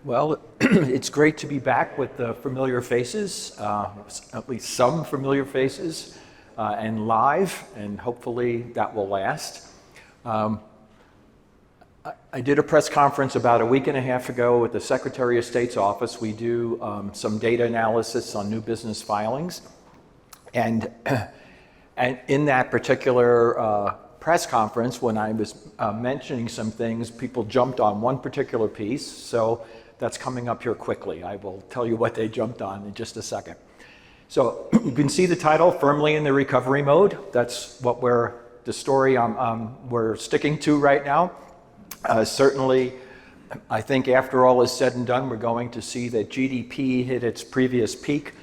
Well, it's great to be back with the familiar faces, at least some familiar faces, and live, and hopefully that will last. I did a press conference about a week and a half ago with the Secretary of State's office. We do some data analysis on new business filings. And in that particular press conference, when I was mentioning some things, people jumped on one particular piece. So that's coming up here quickly. I will tell you what they jumped on in just a second. So you can see the title, Firmly in the Recovery Mode. That's what the story we're sticking to right now. Certainly, I think after all is said and done, we're going to see that GDP hit its previous peak,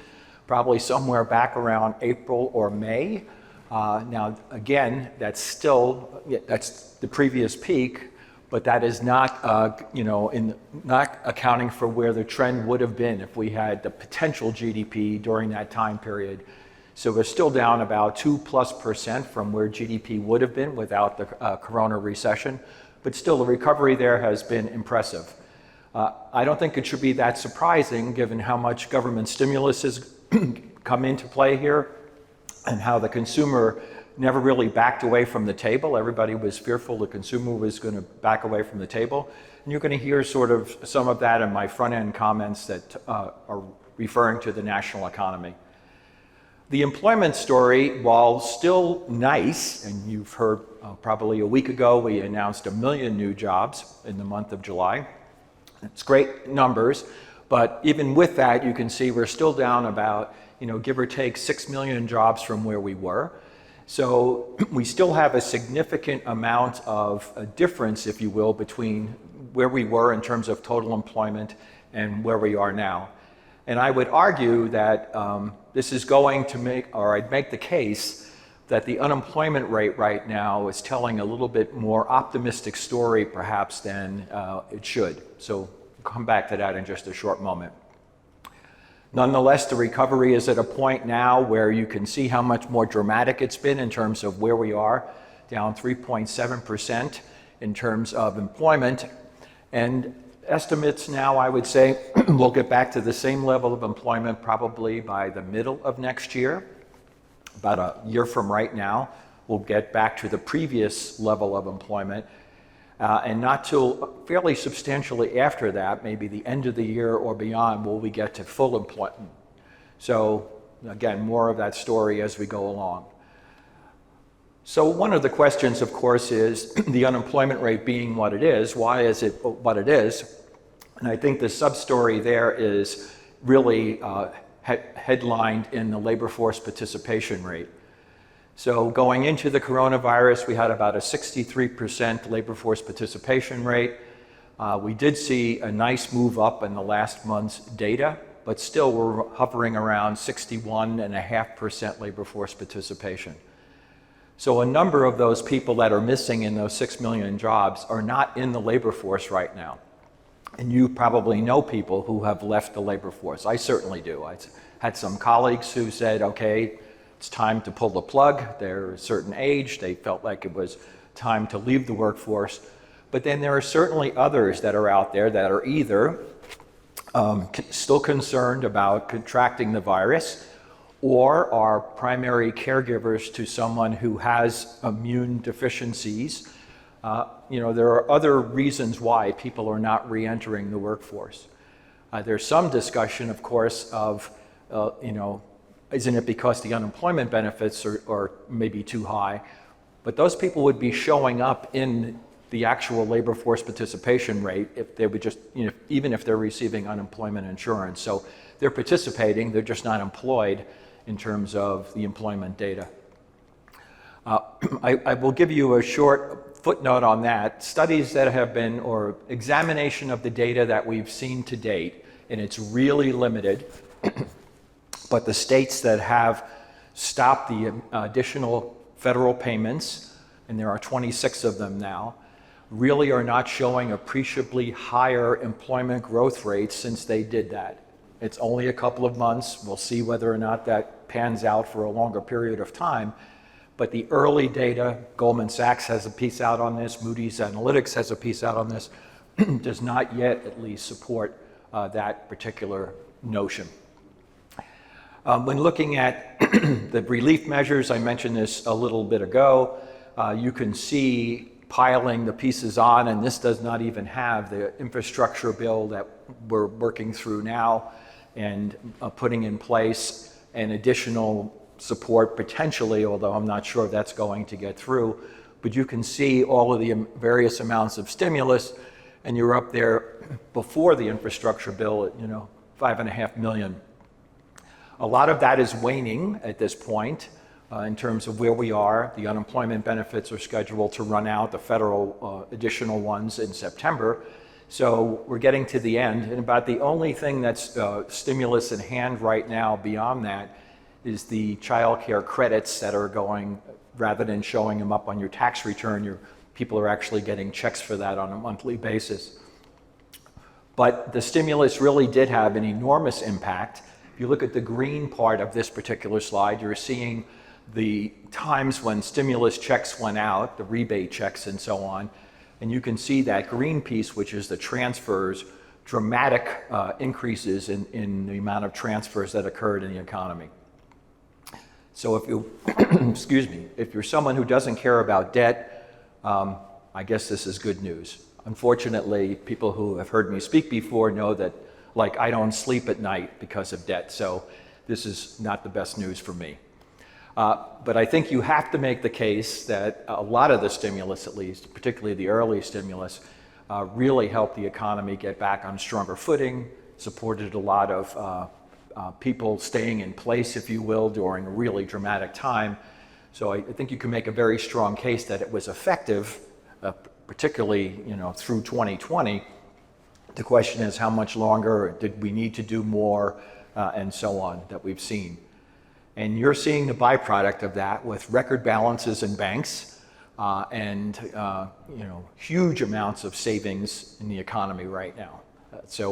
probably somewhere back around April or May. Now, again, that's the previous peak, but that is not, not accounting for where the trend would have been if we had the potential GDP during that time period. So we're still down about 2+% from where GDP would have been without the corona recession. But still, the recovery there has been impressive. I don't think it should be that surprising given how much government stimulus has come into play here and how the consumer never really backed away from the table. Everybody was fearful the consumer was going to back away from the table. And you're going to hear sort of some of that in my front-end comments that are referring to the national economy. The employment story, while still nice, and you've heard probably a week ago we announced 1 million new jobs in the month of July. It's great numbers, but even with that, you can see we're still down about, give or take 6 million jobs from where we were. So we still have a significant amount of a difference, if you will, between where we were in terms of total employment and where we are now. And I would argue that this is going to I'd make the case that the unemployment rate right now is telling a little bit more optimistic story perhaps than it should. So we'll come back to that in just a short moment. Nonetheless, the recovery is at a point now where you can see how much more dramatic it's been in terms of where we are, down 3.7% in terms of employment. And estimates now, I would say, we'll get back to the same level of employment probably by the middle of next year. About a year from right now, we'll get back to the previous level of employment. And not till fairly substantially after that, maybe the end of the year or beyond, will we get to full employment. So again, more of that story as we go along. So one of the questions, of course, is the unemployment rate being what it is, why is it what it is? And I think the sub-story there is really headlined in the labor force participation rate. So going into the coronavirus, we had about a 63% labor force participation rate. We did see a nice move up in the last month's data, but still we're hovering around 61.5% labor force participation. So a number of those people that are missing in those 6 million jobs are not in the labor force right now. And you probably know people who have left the labor force. I certainly do. I had some colleagues who said, okay, it's time to pull the plug. They're a certain age. They felt like it was time to leave the workforce. But then there are certainly others that are out there that are either still concerned about contracting the virus or are primary caregivers to someone who has immune deficiencies. There are other reasons why people are not re-entering the workforce. There's some discussion, of course, of, isn't it because the unemployment benefits are maybe too high? But those people would be showing up in the actual labor force participation rate if they would just, even if they're receiving unemployment insurance. So they're participating, they're just not employed in terms of the employment data. I will give you a short footnote on that. Studies that have been, or examination of the data that we've seen to date, and it's really limited, but the states that have stopped the additional federal payments, and there are 26 of them now, really are not showing appreciably higher employment growth rates since they did that. It's only a couple of months. We'll see whether or not that pans out for a longer period of time. But the early data, Goldman Sachs has a piece out on this, Moody's Analytics has a piece out on this, does not yet at least support that particular notion. When looking at the relief measures, I mentioned this a little bit ago, you can see piling the pieces on, and this does not even have the infrastructure bill that we're working through now and putting in place an additional support potentially, although I'm not sure if that's going to get through. But you can see all of the various amounts of stimulus, and you're up there before the infrastructure bill at, $5.5 million. A lot of that is waning at this point in terms of where we are. The unemployment benefits are scheduled to run out, the federal additional ones in September. So we're getting to the end, and about the only thing that's stimulus in hand right now beyond that is the child care credits that are going, rather than showing them up on your tax return, people are actually getting checks for that on a monthly basis. But the stimulus really did have an enormous impact. If you look at the green part of this particular slide, you're seeing the times when stimulus checks went out, the rebate checks and so on, and you can see that green piece, which is the transfers, dramatic increases in the amount of transfers that occurred in the economy. So if you, excuse me, if you're someone who doesn't care about debt, I guess this is good news. Unfortunately, people who have heard me speak before know that, like, I don't sleep at night because of debt, so this is not the best news for me. But I think you have to make the case that a lot of the stimulus, at least, particularly the early stimulus, really helped the economy get back on stronger footing, supported a lot of people staying in place, if you will, during a really dramatic time. So I think you can make a very strong case that it was effective, particularly through 2020. The question is how much longer, did we need to do more, and so on, that we've seen. And you're seeing the byproduct of that with record balances in banks and huge amounts of savings in the economy right now. So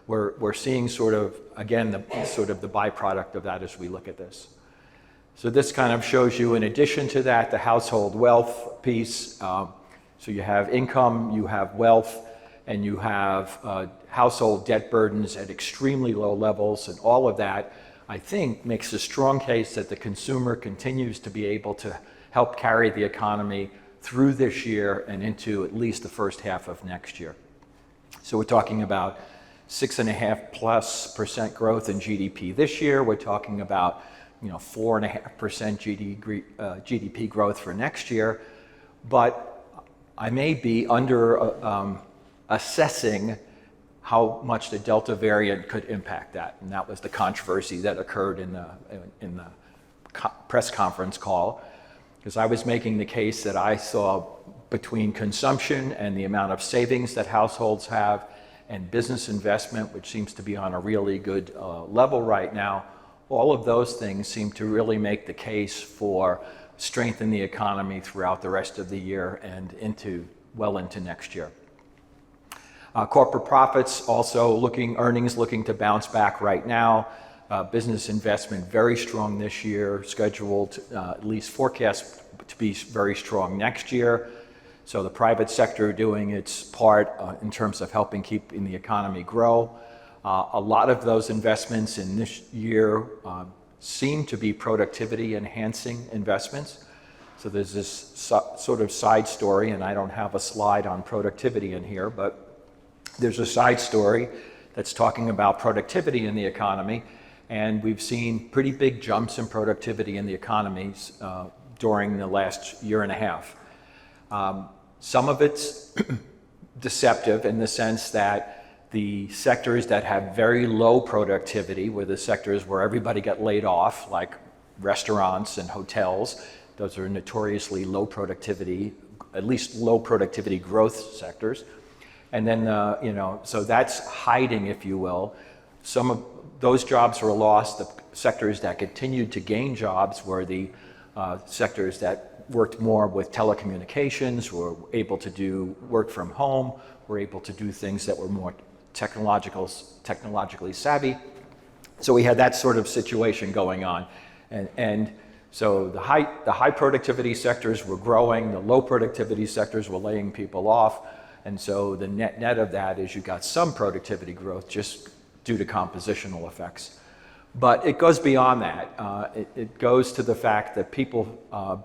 we're seeing sort of, again, the byproduct of that as we look at this. So this kind of shows you, in addition to that, the household wealth piece. So you have income, you have wealth, and you have household debt burdens at extremely low levels, and all of that, I think, makes a strong case that the consumer continues to be able to help carry the economy through this year and into at least the first half of next year. So we're talking about 6.5+% growth in GDP this year. We're talking about 4.5% GDP growth for next year. But I may be under assessing how much the Delta variant could impact that. And that was the controversy that occurred in the press conference call, because I was making the case that I saw between consumption and the amount of savings that households have and business investment, which seems to be on a really good level right now, all of those things seem to really make the case for strength in the economy throughout the rest of the year and well into next year. Corporate profits also earnings looking to bounce back right now. Business investment very strong this year, scheduled at least forecast to be very strong next year. So the private sector doing its part in terms of helping keeping the economy grow. A lot of those investments in this year seem to be productivity enhancing investments. So there's this sort of side story, and I don't have a slide on productivity in here, but there's a side story that's talking about productivity in the economy, and we've seen pretty big jumps in productivity in the economies during the last year and a half. Some of it's deceptive in the sense that the sectors that have very low productivity were the sectors where everybody got laid off, like restaurants and hotels. Those are notoriously low productivity, at least low productivity growth sectors. And then, so that's hiding, if you will. Some of those jobs were lost. The sectors that continued to gain jobs were the sectors that worked more with telecommunications, were able to do work from home, were able to do things that were more technologically savvy. So we had that sort of situation going on. And So the high productivity sectors were growing, the low productivity sectors were laying people off, and so the net of that is you got some productivity growth just due to compositional effects. But it goes beyond that. It goes to the fact that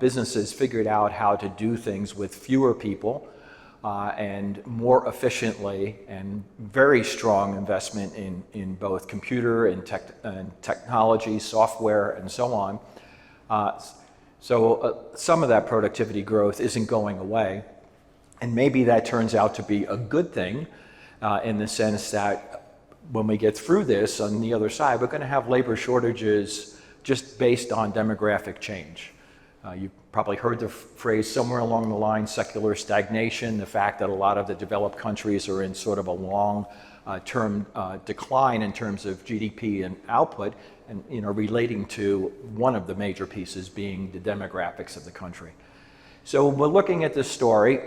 businesses figured out how to do things with fewer people and more efficiently, and very strong investment in both computer and technology, software, and so on. So some of that productivity growth isn't going away, and maybe that turns out to be a good thing in the sense that when we get through this, on the other side, we're going to have labor shortages just based on demographic change. You've probably heard the phrase somewhere along the line, secular stagnation, the fact that a lot of the developed countries are in sort of a long-term decline in terms of GDP and output, and relating to one of the major pieces being the demographics of the country. So when we're looking at this story,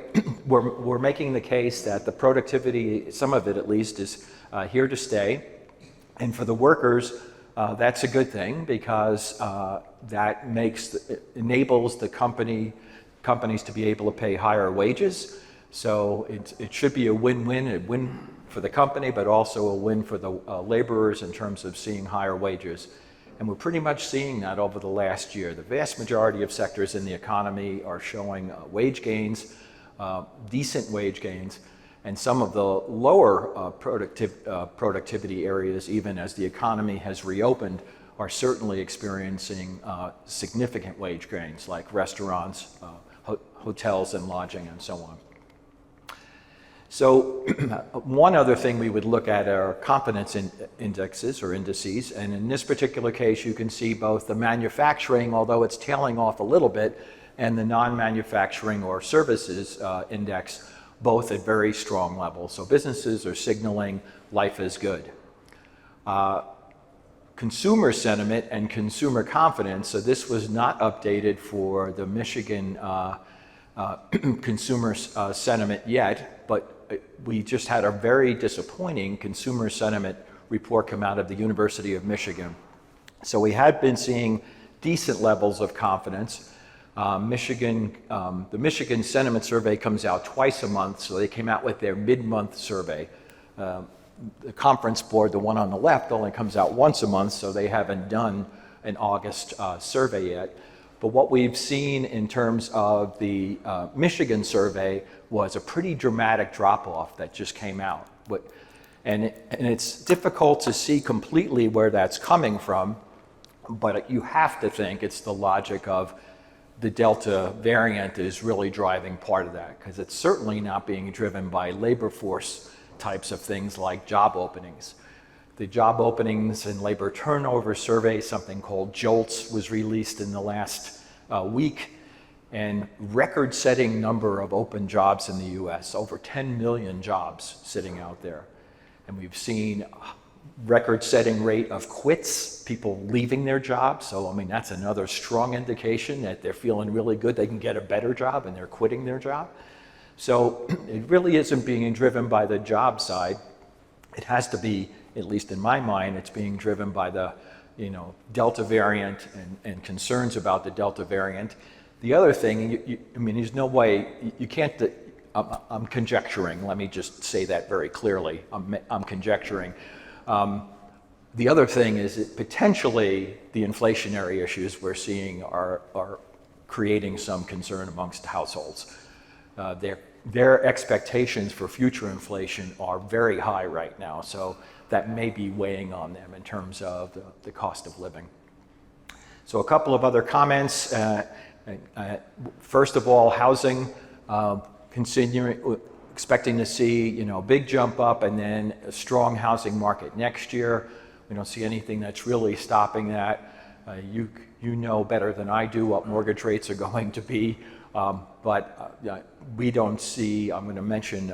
we're making the case that the productivity, some of it at least, is here to stay. And for the workers, that's a good thing, because that enables the companies to be able to pay higher wages. So it should be a win for the company, but also a win for the laborers in terms of seeing higher wages. And we're pretty much seeing that over the last year. The vast majority of sectors in the economy are showing wage gains, decent wage gains, and some of the lower productivity areas, even as the economy has reopened, are certainly experiencing significant wage gains, like restaurants, hotels and lodging, and so on. So one other thing we would look at are confidence indexes or indices, and in this particular case you can see both the manufacturing, although it's tailing off a little bit, and the non-manufacturing or services index, both at very strong levels. So businesses are signaling life is good. Consumer sentiment and consumer confidence, so this was not updated for the Michigan consumer sentiment yet, but we just had a very disappointing consumer sentiment report come out of the University of Michigan. So we had been seeing decent levels of confidence. The Michigan Sentiment Survey comes out twice a month, so they came out with their mid-month survey. The Conference Board, the one on the left, only comes out once a month, so they haven't done an August survey yet. But what we've seen in terms of the Michigan survey was a pretty dramatic drop-off that just came out. And it's difficult to see completely where that's coming from, but you have to think it's the logic of the Delta variant is really driving part of that, because it's certainly not being driven by labor force types of things like job openings. The job openings and labor turnover survey, something called JOLTS, was released in the last week, and record-setting number of open jobs in the US, over 10 million jobs sitting out there. And we've seen record-setting rate of quits, people leaving their jobs. So, I mean, that's another strong indication that they're feeling really good, they can get a better job, and they're quitting their job. So it really isn't being driven by the job side. It has to be, at least in my mind, it's being driven by the Delta variant and concerns about the Delta variant. The other thing, I mean, there's no way, you can't, I'm conjecturing, let me just say that very clearly, I'm conjecturing. The other thing is that potentially the inflationary issues we're seeing are creating some concern amongst households. Their expectations for future inflation are very high right now, so that may be weighing on them in terms of the cost of living. So a couple of other comments. First of all, housing, continuing, expecting to see a big jump up and then a strong housing market next year. We don't see anything that's really stopping that. You know better than I do what mortgage rates are going to be, but we don't see, I'm going to mention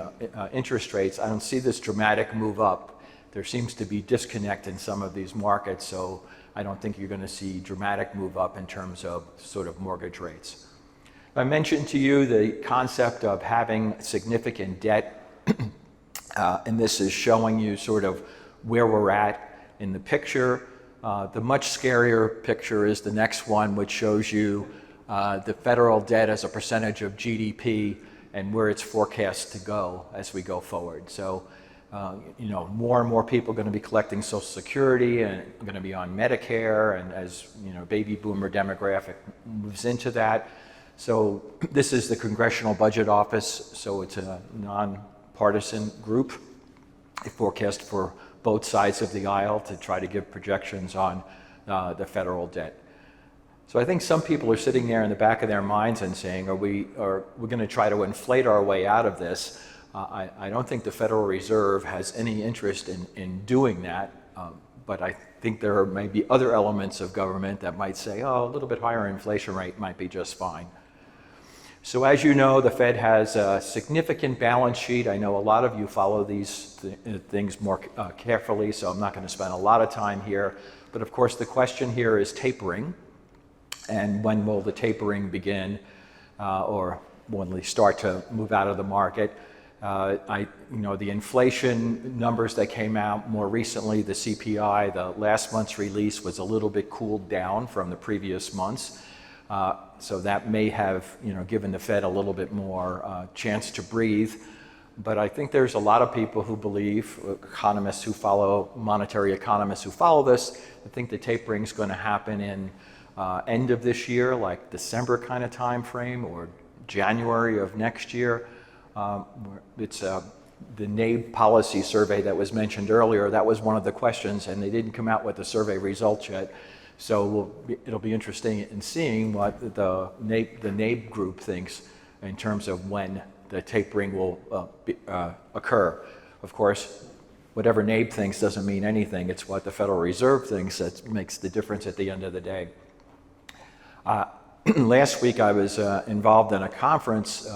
interest rates, I don't see this dramatic move up. There seems to be disconnect in some of these markets, so I don't think you're going to see dramatic move up in terms of sort of mortgage rates. I mentioned to you the concept of having significant debt, and this is showing you sort of where we're at in the picture. The much scarier picture is the next one, which shows you the federal debt as a percentage of GDP and where it's forecast to go as we go forward. So, more and more people are going to be collecting Social Security and going to be on Medicare, and as baby boomer demographic moves into that. So this is the Congressional Budget Office, so it's a nonpartisan group. They forecast for both sides of the aisle to try to give projections on the federal debt. So I think some people are sitting there in the back of their minds and saying, are we going to try to inflate our way out of this? I don't think the Federal Reserve has any interest in doing that, but I think there may be other elements of government that might say, a little bit higher inflation rate might be just fine. So as you know, the Fed has a significant balance sheet. I know a lot of you follow these things more carefully, so I'm not going to spend a lot of time here. But of course, the question here is tapering. And when will the tapering begin, or when they start to move out of the market? The inflation numbers that came out more recently, the CPI, the last month's release was a little bit cooled down from the previous months. So that may have, given the Fed a little bit more chance to breathe. But I think there's a lot of people who believe, economists who follow, monetary economists who follow this, I think the tapering is going to happen in end of this year, like December kind of time frame, or January of next year. It's the NABE policy survey that was mentioned earlier. That was one of the questions, and they didn't come out with the survey results yet. So it'll be interesting in seeing what the NABE group thinks in terms of when the tapering will occur. Of course, whatever NABE thinks doesn't mean anything. It's what the Federal Reserve thinks that makes the difference at the end of the day. Last week I was involved in a conference,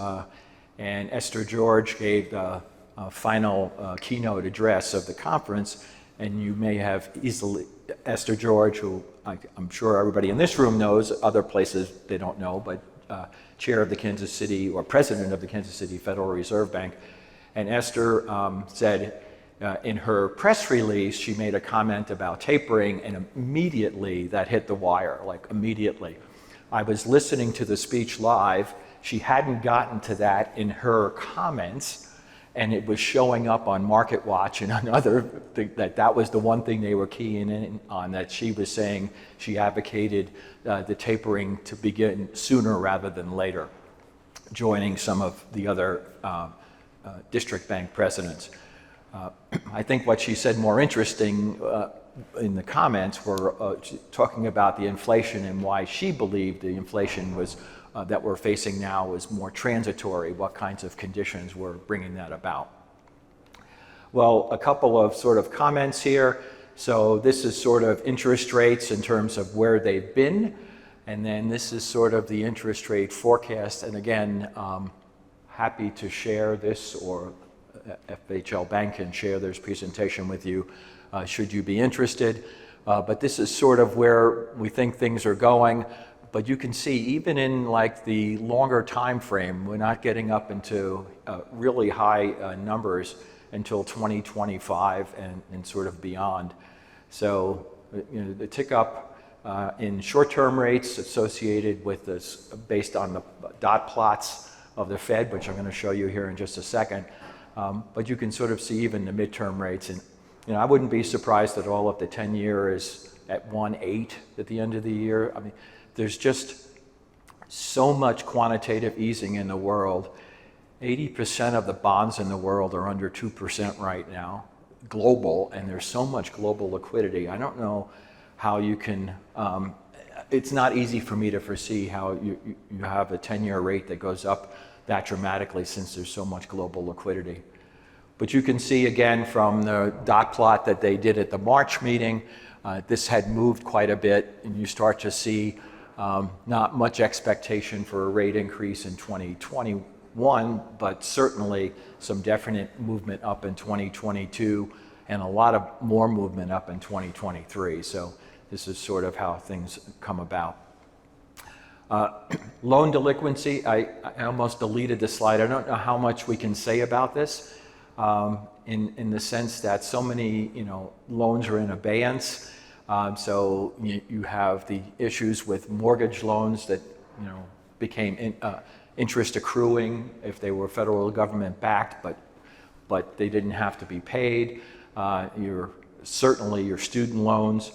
and Esther George gave the final keynote address of the conference, and you may have easily, Esther George, who I'm sure everybody in this room knows, other places they don't know, but chair of the Kansas City, or president of the Kansas City Federal Reserve Bank. And Esther said in her press release, she made a comment about tapering, and immediately that hit the wire, like immediately. I was listening to the speech live. She hadn't gotten to that in her comments, and it was showing up on Market Watch and on other that was the one thing they were keying in on, that she was saying she advocated the tapering to begin sooner rather than later, joining some of the other district bank presidents. I think what she said more interesting in the comments were talking about the inflation and why she believed the inflation was that we're facing now is more transitory, what kinds of conditions were bringing that about. Well, a couple of sort of comments here. So this is sort of interest rates in terms of where they've been, and then this is sort of the interest rate forecast. And again, happy to share this, or FHLBank can share this presentation with you should you be interested. But this is sort of where we think things are going. But you can see, even in like the longer time frame, we're not getting up into really high numbers until 2025 and sort of beyond. So the tick up in short-term rates associated with this, based on the dot plots of the Fed, which I'm going to show you here in just a second. But you can sort of see even the midterm rates. And I wouldn't be surprised at all if the 10-year is at 1.8 at the end of the year. I mean, there's just so much quantitative easing in the world. 80% of the bonds in the world are under 2% right now, global, and there's so much global liquidity. I don't know how you can, it's not easy for me to foresee how you have a 10-year rate that goes up that dramatically, since there's so much global liquidity. But you can see again from the dot plot that they did at the March meeting, this had moved quite a bit, and you start to see not much expectation for a rate increase in 2021, but certainly some definite movement up in 2022, and a lot of more movement up in 2023. So this is sort of how things come about. Loan delinquency, I almost deleted the slide. I don't know how much we can say about this in the sense that so many loans are in abeyance. So you have the issues with mortgage loans that became interest accruing if they were federal government backed, but they didn't have to be paid. Certainly your student loans.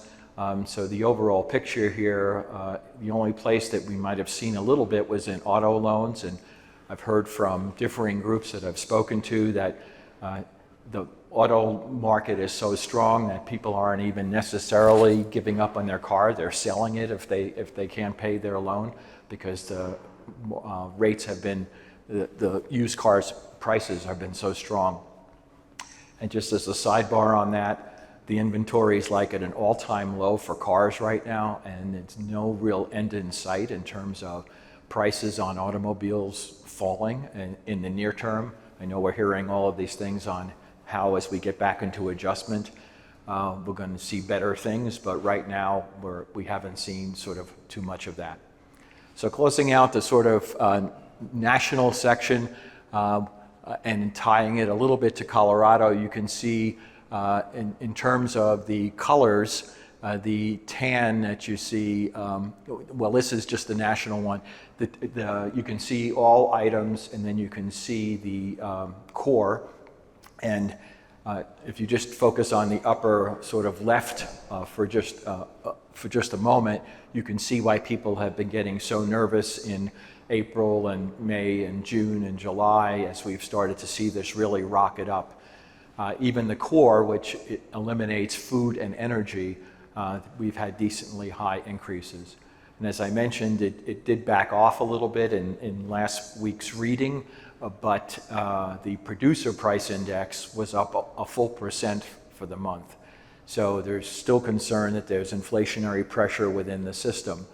So the overall picture here, the only place that we might have seen a little bit was in auto loans, and I've heard from differing groups that I've spoken to that the auto market is so strong that people aren't even necessarily giving up on their car. They're selling it if they can't pay their loan, because the rates have been, the used cars prices have been so strong. And just as a sidebar on that, the inventory is like at an all-time low for cars right now, and it's no real end in sight in terms of prices on automobiles falling in the near term. I know we're hearing all of these things on how, as we get back into adjustment, we're going to see better things, but right now we haven't seen sort of too much of that. So closing out the sort of national section and tying it a little bit to Colorado, you can see in terms of the colors, the tan that you see, well, this is just the national one. You can see all items, and then you can see the core. And if you just focus on the upper sort of left for just a moment, you can see why people have been getting so nervous in April and May and June and July as we've started to see this really rocket up. Even the core, which eliminates food and energy, we've had decently high increases. And as I mentioned, it did back off a little bit in last week's reading, but the producer price index was up a full % for the month. So there's still concern that there's inflationary pressure within the system.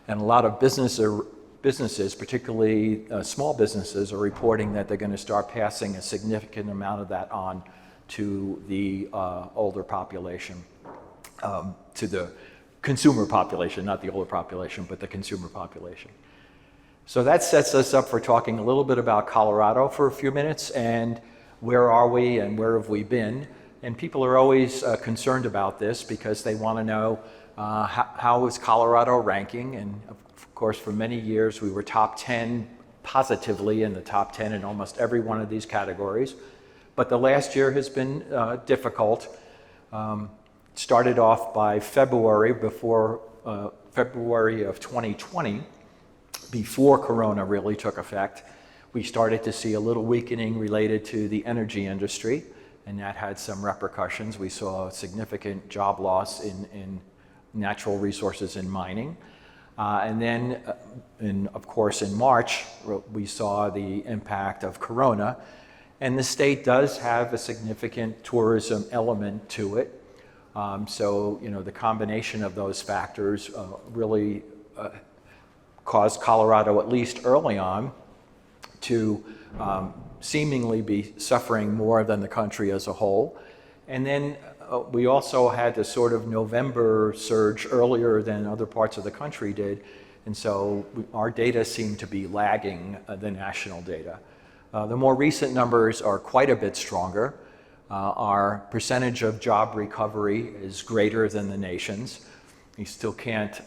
And a lot of businesses, particularly small businesses, are reporting that they're going to start passing a significant amount of that on to the older population, to the consumer population, not the older population, but the consumer population. So that sets us up for talking a little bit about Colorado for a few minutes, and where are we and where have we been. And people are always concerned about this because they want to know how is Colorado ranking. And of course, for many years we were top 10, positively in the top 10 in almost every one of these categories. But the last year has been difficult. Started off by February of 2020, before Corona really took effect. We started to see a little weakening related to the energy industry, and that had some repercussions. We saw a significant job loss in natural resources and mining. And then, of course, in March, we saw the impact of Corona. And the state does have a significant tourism element to it. So, the combination of those factors really caused Colorado, at least early on, to seemingly be suffering more than the country as a whole. And then we also had the sort of November surge earlier than other parts of the country did. And so our data seemed to be lagging the national data. The more recent numbers are quite a bit stronger. Our percentage of job recovery is greater than the nation's. We still can't,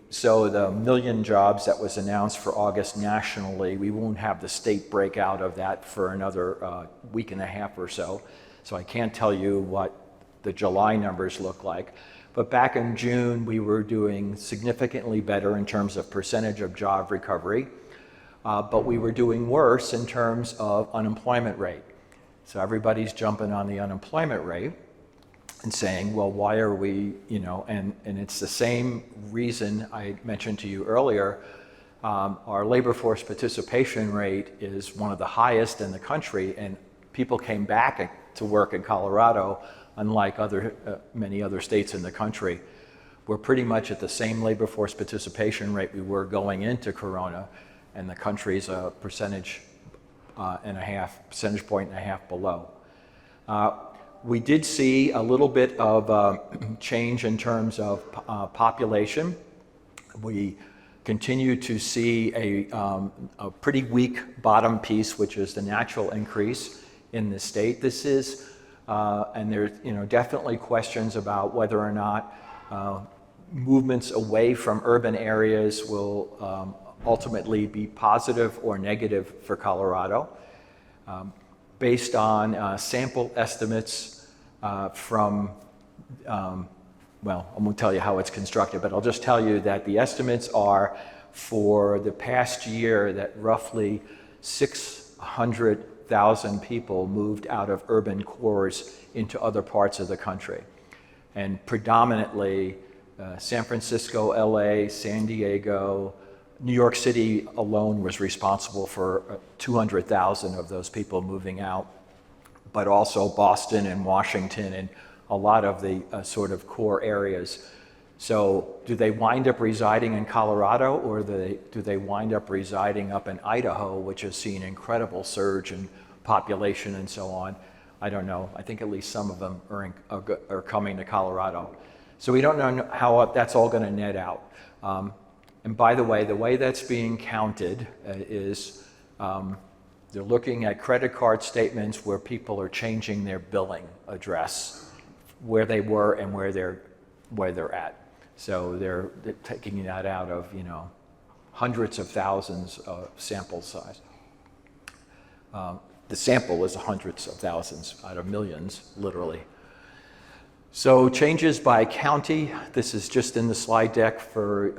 so the 1 million jobs that was announced for August nationally, we won't have the state breakout of that for another week and a half or so. So I can't tell you what the July numbers look like. But back in June, we were doing significantly better in terms of percentage of job recovery. But we were doing worse in terms of unemployment rate. So everybody's jumping on the unemployment rate and saying, well, why are we, and it's the same reason I mentioned to you earlier. Our labor force participation rate is one of the highest in the country, and people came back to work in Colorado, unlike many other states in the country. We're pretty much at the same labor force participation rate we were going into Corona, and the country's a percentage point and a half below. We did see a little bit of change in terms of population. We continue to see a pretty weak bottom piece, which is the natural increase in the state. This is and there's definitely questions about whether or not movements away from urban areas will ultimately be positive or negative for Colorado. Based on sample estimates from, well, I won't tell you how it's constructed, but I'll just tell you that the estimates are for the past year that roughly 600,000 people moved out of urban cores into other parts of the country. And predominantly San Francisco, LA, San Diego, New York City alone was responsible for 200,000 of those people moving out, but also Boston and Washington and a lot of the sort of core areas. So do they wind up residing in Colorado, or do they wind up residing up in Idaho, which has seen incredible surge in population and so on? I don't know. I think at least some of them are coming to Colorado. So we don't know how that's all going to net out. And by the way that's being counted is they're looking at credit card statements where people are changing their billing address, where they were and where they're at. So they're taking that out of hundreds of thousands of sample size. The sample is hundreds of thousands out of millions, literally. So changes by county. This is just in the slide deck for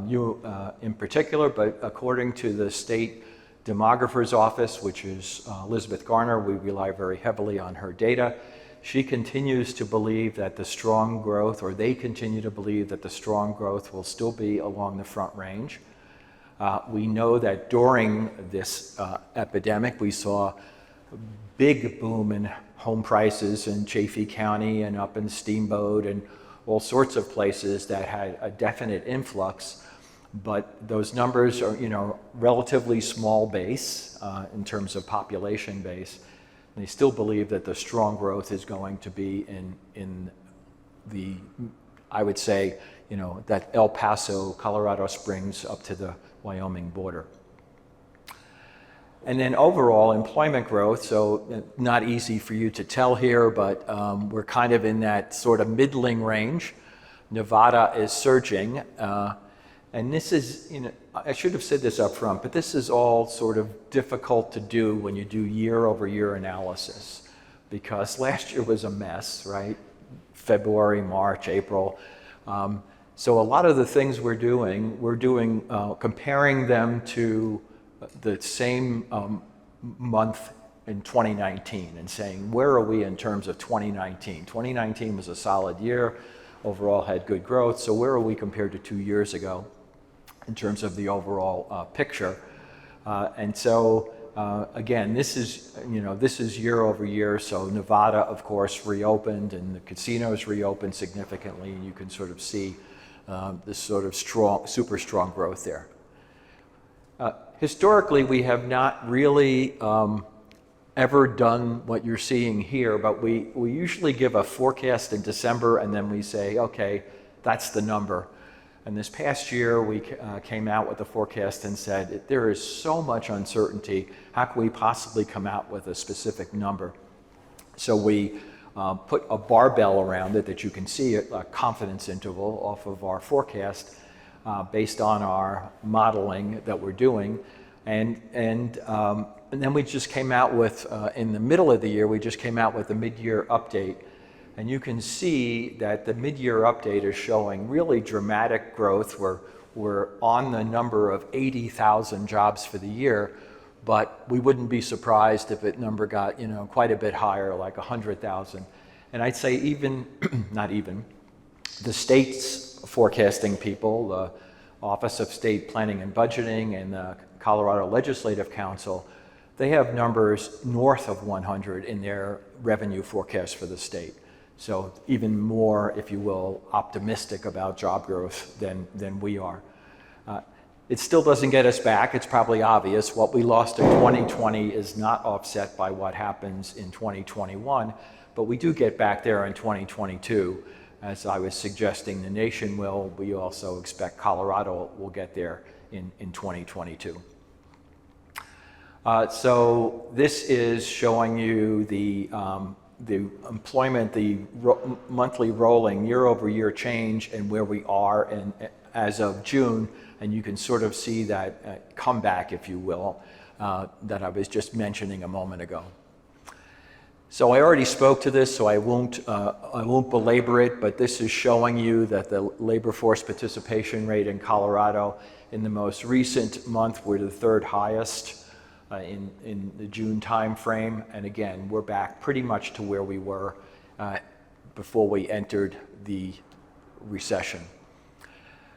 you in particular, but according to the state demographer's office, which is Elizabeth Garner, we rely very heavily on her data. She continues to believe that the strong growth, or they continue to believe that the strong growth will still be along the Front Range. We know that during this epidemic, we saw a big boom in home prices in Chaffee County and up in Steamboat and all sorts of places that had a definite influx. But those numbers are, relatively small base in terms of population base. They still believe that the strong growth is going to be in the, I would say, that El Paso, Colorado Springs up to the Wyoming border. And then overall employment growth, so not easy for you to tell here, but we're kind of in that sort of middling range. Nevada is surging. And this is, I should have said this up front, but this is all sort of difficult to do when you do year-over-year analysis, because last year was a mess, right? February, March, April. So a lot of the things we're doing comparing them to the same month in 2019 and saying, where are we in terms of 2019? 2019 was a solid year, overall had good growth, so where are we compared to 2 years ago in terms of the overall picture? And so again, this is year over year. So Nevada, of course, reopened, and the casinos reopened significantly, and you can sort of see this sort of super strong growth there. Historically, we have not really ever done what you're seeing here, but we usually give a forecast in December, and then we say, okay, that's the number. And this past year, we came out with a forecast and said, there is so much uncertainty, how can we possibly come out with a specific number? So we put a barbell around it that you can see, a confidence interval off of our forecast based on our modeling that we're doing. And then we just came out with, in the middle of the year, we just came out with a mid-year update. And you can see that the mid-year update is showing really dramatic growth. We're on the number of 80,000 jobs for the year, but we wouldn't be surprised if that number got quite a bit higher, like 100,000. And I'd say even, not even, the state's forecasting people, the Office of State Planning and Budgeting and the Colorado Legislative Council, they have numbers north of 100 in their revenue forecast for the state. So even more, if you will, optimistic about job growth than we are. It still doesn't get us back. It's probably obvious. What we lost in 2020 is not offset by what happens in 2021, but we do get back there in 2022. As I was suggesting, the nation will. We also expect Colorado will get there in 2022. So this is showing you the employment, the monthly rolling year-over-year change and where we are as of June, and you can sort of see that comeback, if you will, that I was just mentioning a moment ago. So I already spoke to this, so I won't belabor it, but this is showing you that the labor force participation rate in Colorado in the most recent month were the third highest in the June time frame. And again, we're back pretty much to where we were before we entered the recession.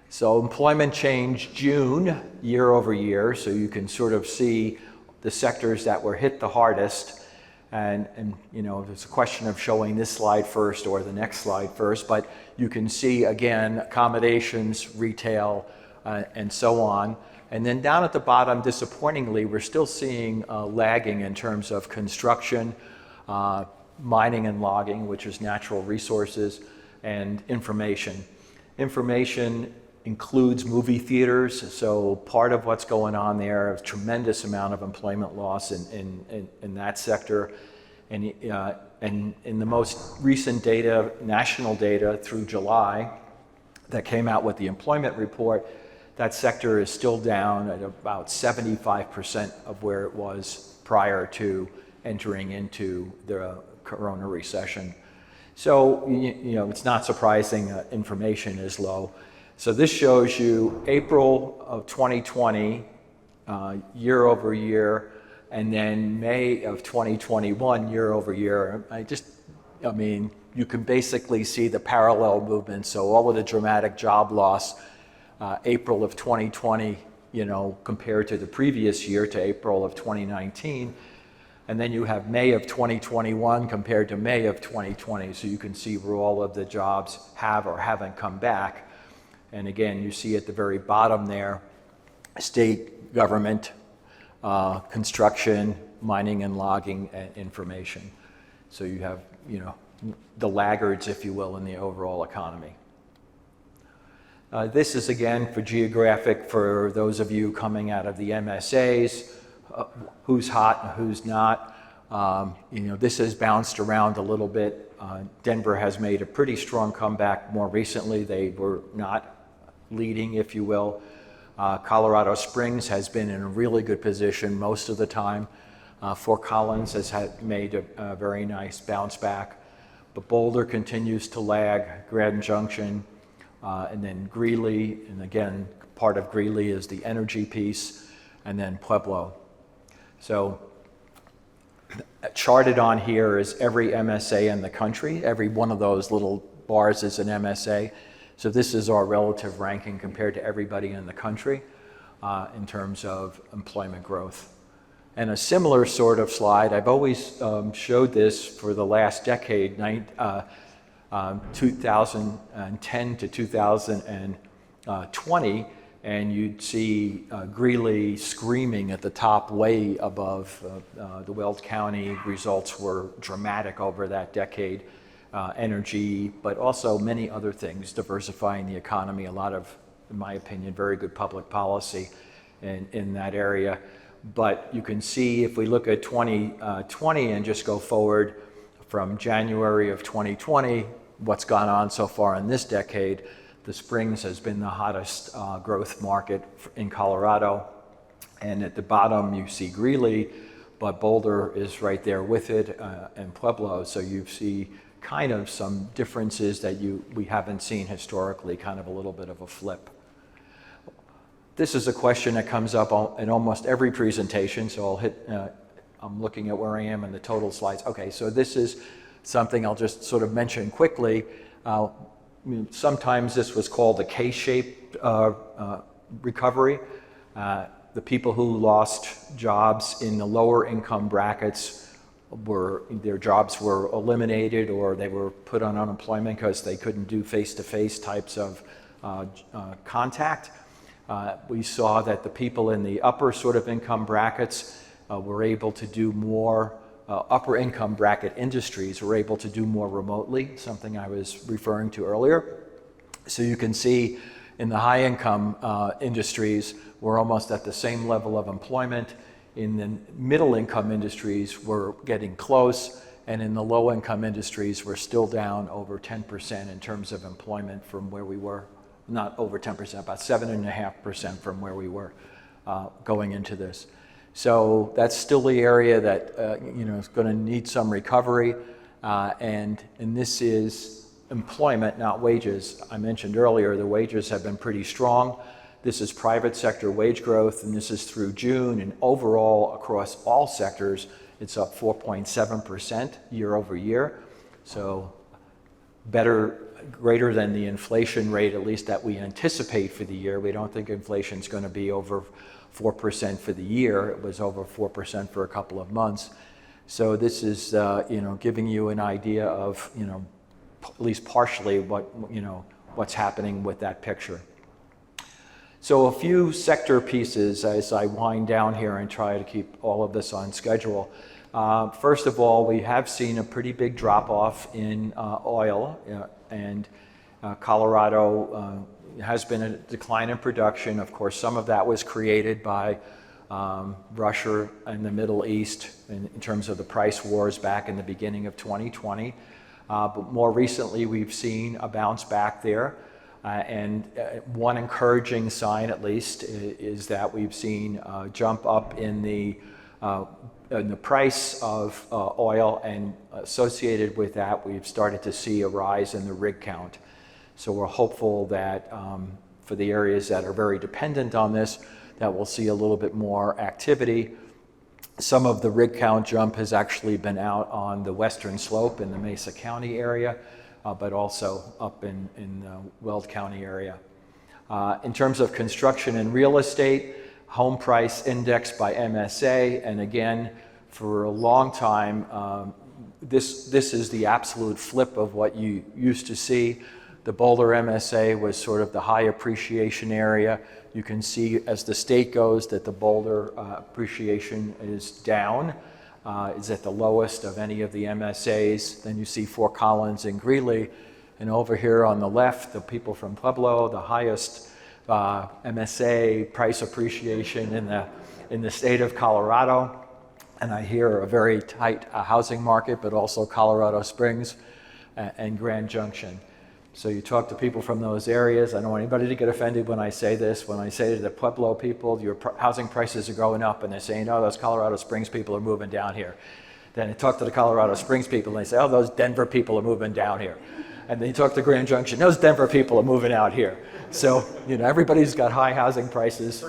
So employment change June year over year, so you can sort of see the sectors that were hit the hardest. And you know, it's a question of showing this slide first or the next slide first, but you can see again accommodations, retail, and so on. And then down at the bottom, disappointingly, we're still seeing lagging in terms of construction, mining and logging, which is natural resources, and information. Information includes movie theaters, so part of what's going on there, a tremendous amount of employment loss in that sector. And in the most recent data, national data through July, that came out with the employment report, that sector is still down at about 75% of where it was prior to entering into the corona recession. So, you know, it's not surprising information is low. So this shows you April of 2020, year over year, and then May of 2021, year over year. I mean, you can basically see the parallel movement. So all of the dramatic job loss, April of 2020, you know, compared to the previous year, to April of 2019. And then you have May of 2021 compared to May of 2020. So you can see where all of the jobs have or haven't come back. And again, you see at the very bottom there, state government, construction, mining and logging, and information. So you have, you know, the laggards, if you will, in the overall economy. This is again for geographic, for those of you coming out of the MSAs, who's hot and who's not. You know, this has bounced around a little bit. Denver has made a pretty strong comeback more recently. They were not leading, if you will. Colorado Springs has been in a really good position most of the time. Fort Collins has made a very nice bounce back, but Boulder continues to lag, Grand Junction, and then Greeley, and again, part of Greeley is the energy piece, and then Pueblo. So charted on here is every MSA in the country. Every one of those little bars is an MSA. So this is our relative ranking compared to everybody in the country in terms of employment growth. And a similar sort of slide, I've always showed this for the last decade, 2010 to 2020, and you'd see Greeley screaming at the top way above. The Weld County results were dramatic over that decade. Energy, but also many other things, diversifying the economy, a lot of, in my opinion, very good public policy in that area. But you can see if we look at 2020 and just go forward from January of 2020, what's gone on so far in this decade, the Springs has been the hottest growth market in Colorado. And at the bottom you see Greeley, but Boulder is right there with it, and Pueblo. So you see kind of some differences that we haven't seen historically, kind of a little bit of a flip. This is a question that comes up in almost every presentation, so I'm looking at where I am in the total slides. Okay, so this is something I'll just sort of mention quickly. Sometimes this was called a K-shaped recovery. The people who lost jobs in the lower income brackets their jobs were eliminated, or they were put on unemployment because they couldn't do face-to-face types of contact. We saw that the people in the upper sort of income brackets were able to do more, upper income bracket industries were able to do more remotely, something I was referring to earlier. So you can see in the high income industries, we're almost at the same level of employment. In the middle income industries, we're getting close, And in the low-income industries, we're still down over 10% in terms of employment from where we were. Not over 10%, about 7.5% from where we were going into this. So that's still the area that is going to need some recovery, and this is employment, not wages. I mentioned earlier the wages have been pretty strong. This is private sector wage growth, and this is through June, and overall across all sectors, it's up 4.7% year over year. So greater than the inflation rate, at least that we anticipate for the year. We don't think inflation is going to be over 4% for the year. It was over 4% for a couple of months. So this is, giving you an idea of, at least partially what's happening with that picture. So a few sector pieces as I wind down here and try to keep all of this on schedule. First of all, we have seen a pretty big drop-off in oil, and Colorado has been a decline in production. Of course, some of that was created by Russia and the Middle East in terms of the price wars back in the beginning of 2020. But more recently, we've seen a bounce back there. And one encouraging sign, at least, is that we've seen a jump up in the price of oil, and associated with that, we've started to see a rise in the rig count. So we're hopeful that for the areas that are very dependent on this, that we'll see a little bit more activity. Some of the rig count jump has actually been out on the western slope in the Mesa County area, but also up in the Weld County area. In terms of construction and real estate, home price index by MSA, and again, for a long time, this is the absolute flip of what you used to see. The Boulder MSA was sort of the high appreciation area. You can see as the state goes that the Boulder appreciation is down, is at the lowest of any of the MSAs. Then you see Fort Collins and Greeley, and over here on the left, the people from Pueblo, the highest MSA price appreciation in the state of Colorado. And I hear a very tight housing market, but also Colorado Springs and Grand Junction. So you talk to people from those areas. I don't want anybody to get offended when I say this. When I say to the Pueblo people, your housing prices are going up, and they're saying, oh, those Colorado Springs people are moving down here. Then I talk to the Colorado Springs people, and they say, oh, those Denver people are moving down here. And then you talk to Grand Junction, those Denver people are moving out here. So, everybody's got high housing prices.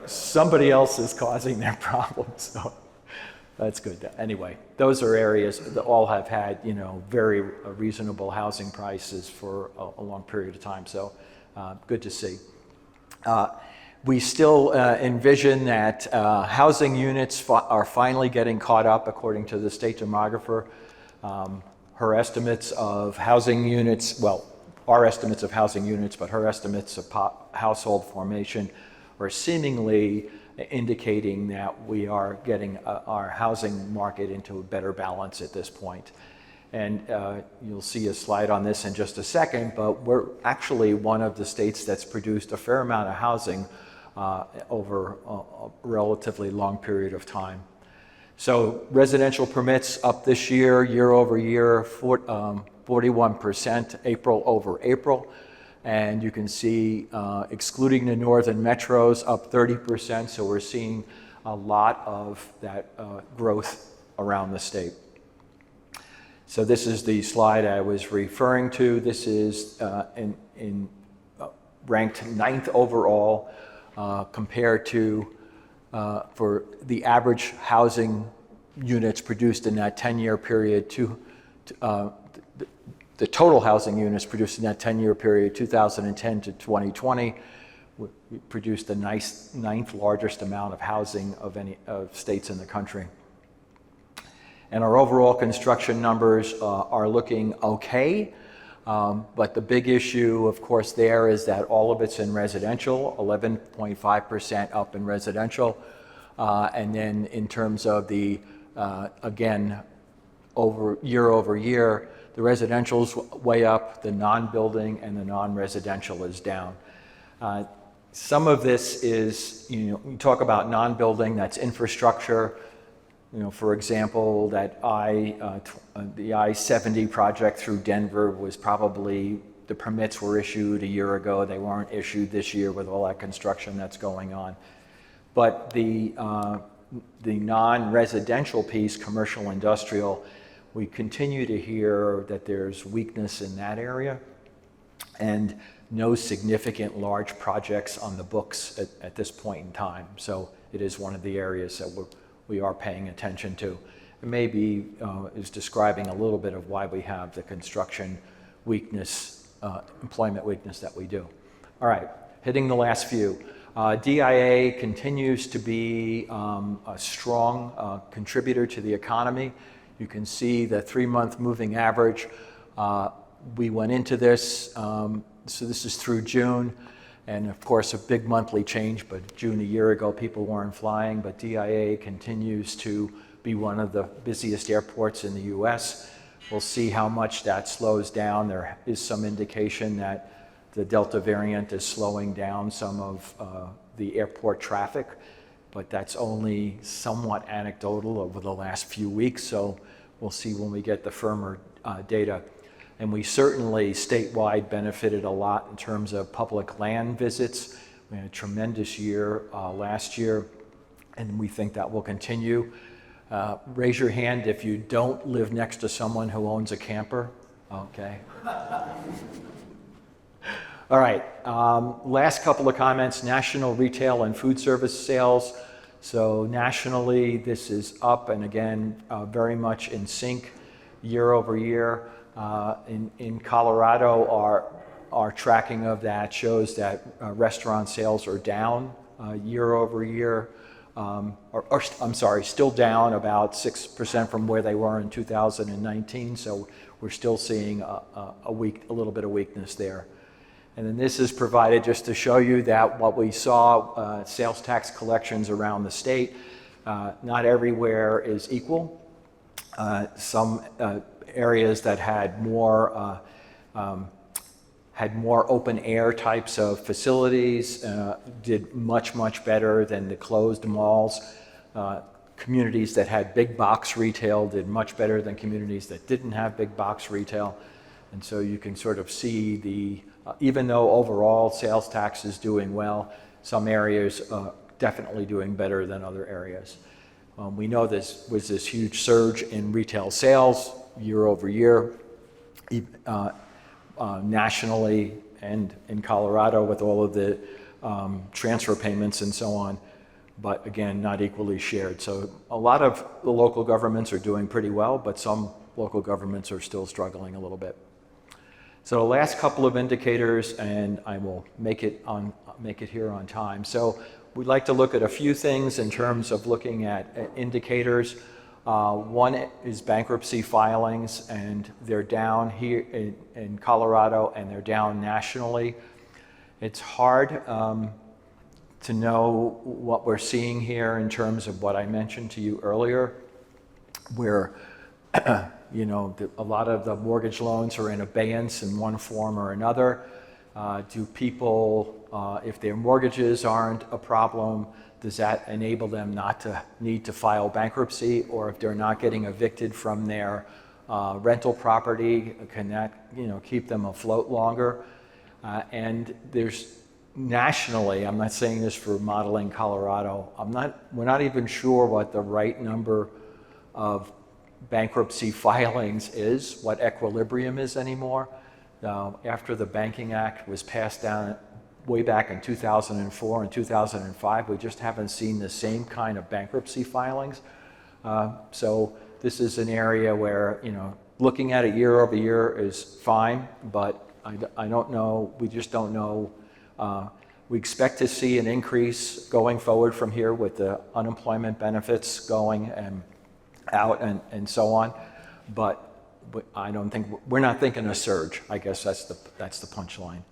Somebody else is causing their problems. So that's good. Anyway, those are areas that all have had, very reasonable housing prices for a long period of time. So good to see. We still envision that housing units are finally getting caught up, according to the state demographer. Her estimates of housing units, well, our estimates of housing units, but her estimates of household formation are seemingly indicating that we are getting our housing market into a better balance at this point. And you'll see a slide on this in just a second, but we're actually one of the states that's produced a fair amount of housing over a relatively long period of time. So residential permits up this year, year over year, 41% April over April. And you can see, excluding the northern metros, up 30%. So we're seeing a lot of that growth around the state. So this is the slide I was referring to. This is ranked 9th overall compared to for the average housing units produced in that 10-year period the total housing units produced in that 10-year period, 2010 to 2020, we produced the 9th largest amount of housing of any of states in the country. And our overall construction numbers are looking okay, but the big issue, of course, there is that all of it's in residential, 11.5% up in residential, and then in terms of the, again, year over year, the residential's way up, the non-building and the non-residential is down. Some of this is, you talk about non-building, that's infrastructure. For example, that the I-70 project through Denver was probably, the permits were issued a year ago. They weren't issued this year with all that construction that's going on. But the non-residential piece, commercial, industrial, we continue to hear that there's weakness in that area and no significant large projects on the books at this point in time. So it is one of the areas that we are paying attention to. It maybe is describing a little bit of why we have the construction weakness, employment weakness that we do. All right, hitting the last few. DIA continues to be a strong contributor to the economy. You can see the 3-month moving average. We went into this, so this is through June, and of course a big monthly change, but June a year ago people weren't flying, but DIA continues to be one of the busiest airports in the US. We'll see how much that slows down. There is some indication that the Delta variant is slowing down some of the airport traffic, but that's only somewhat anecdotal over the last few weeks, so we'll see when we get the firmer data. And we certainly statewide benefited a lot in terms of public land visits. We had a tremendous year last year, and we think that will continue. Raise your hand if you don't live next to someone who owns a camper. Okay. All right, last couple of comments, national retail and food service sales. So nationally, this is up, and again, very much in sync year over year. In Colorado, our tracking of that shows that restaurant sales are down year over year, I'm sorry, still down about 6% from where they were in 2019. So we're still seeing a little bit of weakness there. And then this is provided just to show you that what we saw, sales tax collections around the state, not everywhere is equal. Some areas that had more open air types of facilities did much better than the closed malls. Communities that had big box retail did much better than communities that didn't have big box retail. And so you can sort of see even though overall sales tax is doing well, some areas definitely doing better than other areas. We know this was this huge surge in retail sales year over year, nationally and in Colorado with all of the transfer payments and so on, but again, not equally shared. So a lot of the local governments are doing pretty well, but some local governments are still struggling a little bit. So the last couple of indicators, and I will make it here on time. So we'd like to look at a few things in terms of looking at indicators. One is bankruptcy filings, and they're down here in Colorado, and they're down nationally. It's hard to know what we're seeing here in terms of what I mentioned to you earlier, where a lot of the mortgage loans are in abeyance in one form or another. Do people, if their mortgages aren't a problem, does that enable them not to need to file bankruptcy? Or if they're not getting evicted from their rental property, can that keep them afloat longer? And there's nationally, I'm not saying this for modeling Colorado, we're not even sure what the right number of bankruptcy filings is, what equilibrium is anymore. After the Banking Act was passed down way back in 2004 and 2005, we just haven't seen the same kind of bankruptcy filings. So this is an area where, looking at it year over year is fine, but I don't know, we just don't know. We expect to see an increase going forward from here with the unemployment benefits going out and so on, but I don't think, we're not thinking a surge. I guess that's the punchline.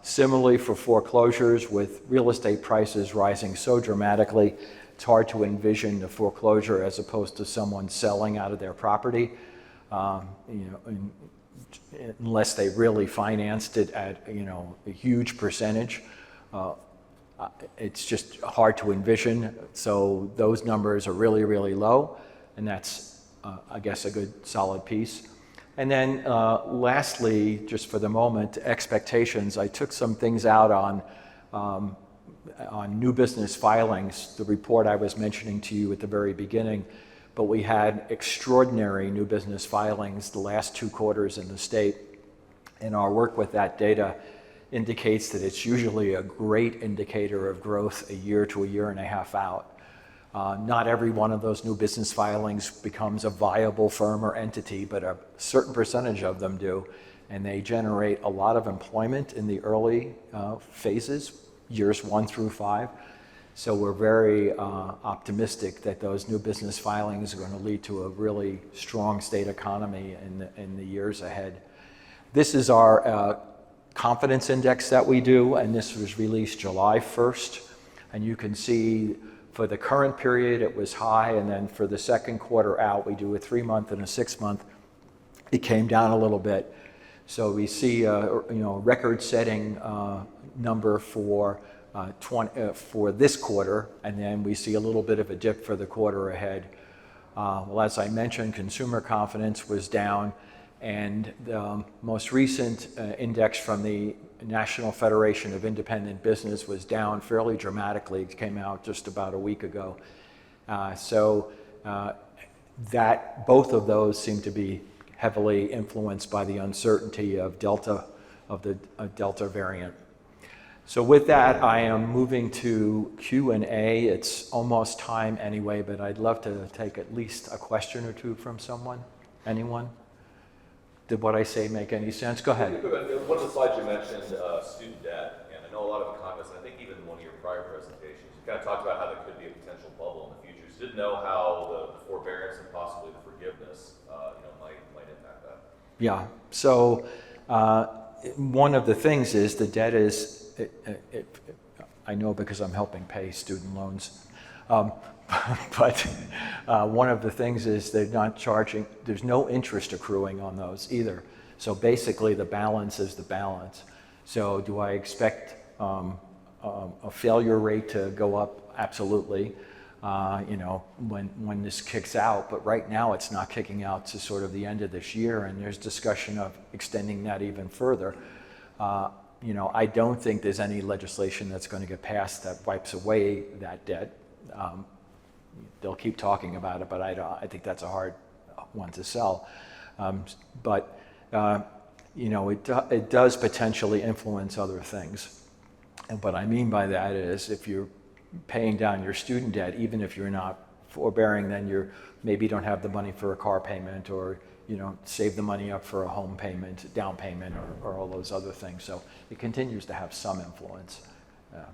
Similarly for foreclosures, with real estate prices rising so dramatically, it's hard to envision the foreclosure as opposed to someone selling out of their property, unless they really financed it at a huge percentage. it's just hard to envision. So those numbers are really, really low, and that's, I guess, a good solid piece. And then lastly, just for the moment, expectations. I took some things out on new business filings, the report I was mentioning to you at the very beginning, but we had extraordinary new business filings the last 2 quarters in the state, and our work with that data indicates that it's usually a great indicator of growth a year to a year and a half out. Not every one of those new business filings becomes a viable firm or entity, but a certain percentage of them do, and they generate a lot of employment in the early phases, years 1 through 5. So we're very optimistic that those new business filings are going to lead to a really strong state economy in the years ahead. This is our confidence index that we do, and this was released July 1st, and you can see for the current period it was high, and then for the second quarter out, we do a 3-month and a 6-month, it came down a little bit. So we see a record-setting number for this quarter, and then we see a little bit of a dip for the quarter ahead. Well, as I mentioned, consumer confidence was down, and the most recent index from the National Federation of Independent Business was down fairly dramatically. It came out just about a week ago. That both of those seem to be heavily influenced by the uncertainty of the Delta variant. So with that, I am moving to Q&A. It's almost time anyway, but I'd love to take at least a question or two from someone. Anyone? Did what I say make any sense? Go ahead. One of the slides you mentioned student debt, and I know a lot of economists, and I think even in one of your prior presentations, you kind of talked about how there could be a potential bubble in the future. So didn't know how the forbearance and possibly the forgiveness might impact that. Yeah. So one of the things is the debt is, I know because I'm helping pay student loans, but one of the things is they're not charging, there's no interest accruing on those either. So basically the balance is the balance. So do I expect a failure rate to go up? Absolutely, when this kicks out, but right now it's not kicking out to sort of the end of this year, and there's discussion of extending that even further. I don't think there's any legislation that's going to get passed that wipes away that debt. They'll keep talking about it, but I think that's a hard one to sell. It does potentially influence other things. And what I mean by that is if you're paying down your student debt, even if you're not forbearing, then you maybe don't have the money for a car payment, or save the money up for a home payment, down payment, or all those other things. So it continues to have some influence.